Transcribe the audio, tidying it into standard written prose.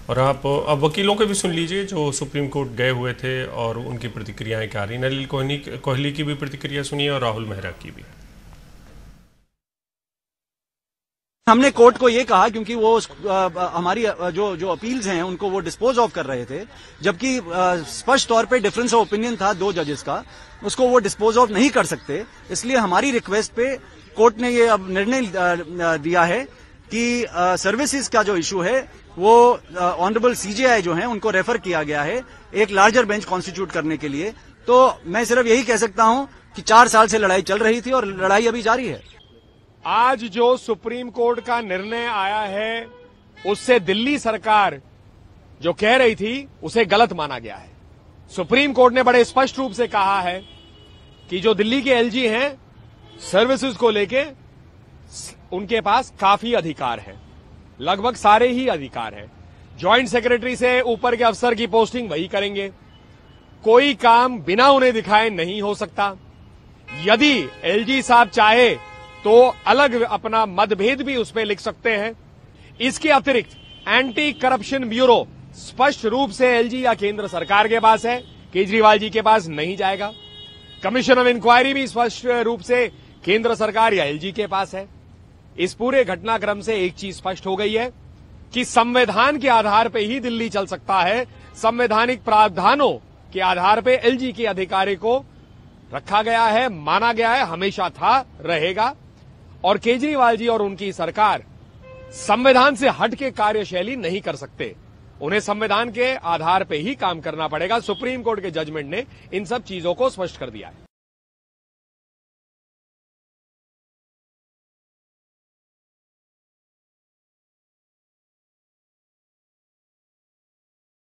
और आप अब वकीलों के भी सुन लीजिए जो सुप्रीम कोर्ट गए हुए थे और उनकी प्रतिक्रियाएं क्या रही। नलिन कोहली की भी प्रतिक्रिया सुनिए और राहुल मेहरा की भी। हमने कोर्ट को ये कहा क्योंकि वो हमारी जो अपील्स हैं उनको वो डिस्पोज ऑफ कर रहे थे, जबकि स्पष्ट तौर पे डिफरेंस ऑफ ओपिनियन था दो जजेस का, उसको वो डिस्पोज ऑफ नहीं कर सकते। इसलिए हमारी रिक्वेस्ट पे कोर्ट ने ये अब निर्णय दिया है कि सर्विसेज का जो इशू है वो ऑनरेबल सीजेआई जो है उनको रेफर किया गया है एक लार्जर बेंच कॉन्स्टिट्यूट करने के लिए। तो मैं सिर्फ यही कह सकता हूं कि 4 साल से लड़ाई चल रही थी और लड़ाई अभी जारी है। आज जो सुप्रीम कोर्ट का निर्णय आया है उससे दिल्ली सरकार जो कह रही थी उसे गलत माना गया है। सुप्रीम कोर्ट ने बड़े स्पष्ट रूप से कहा है कि जो दिल्ली के एलजी हैं सर्विसेज को लेके उनके पास काफी अधिकार है, लगभग सारे ही अधिकार हैं। जॉइंट सेक्रेटरी से ऊपर के अफसर की पोस्टिंग वही करेंगे, कोई काम बिना उन्हें दिखाए नहीं हो सकता। यदि एलजी साहब चाहे तो अलग अपना मतभेद भी उसमें लिख सकते हैं। इसके अतिरिक्त एंटी करप्शन ब्यूरो स्पष्ट रूप से एलजी या केंद्र सरकार के पास है, केजरीवाल जी के पास नहीं जाएगा। कमीशन ऑफ इंक्वायरी भी स्पष्ट रूप से केंद्र सरकार या एलजी के पास है। इस पूरे घटनाक्रम से एक चीज स्पष्ट हो गई है कि संविधान के आधार पर ही दिल्ली चल सकता है। संवैधानिक प्रावधानों के आधार पर एलजी के अधिकारी को रखा गया है, माना गया है, हमेशा था, रहेगा। और केजरीवाल जी और उनकी सरकार संविधान से हट के कार्यशैली नहीं कर सकते, उन्हें संविधान के आधार पर ही काम करना पड़ेगा। सुप्रीम कोर्ट के जजमेंट ने इन सब चीजों को स्पष्ट कर दिया है।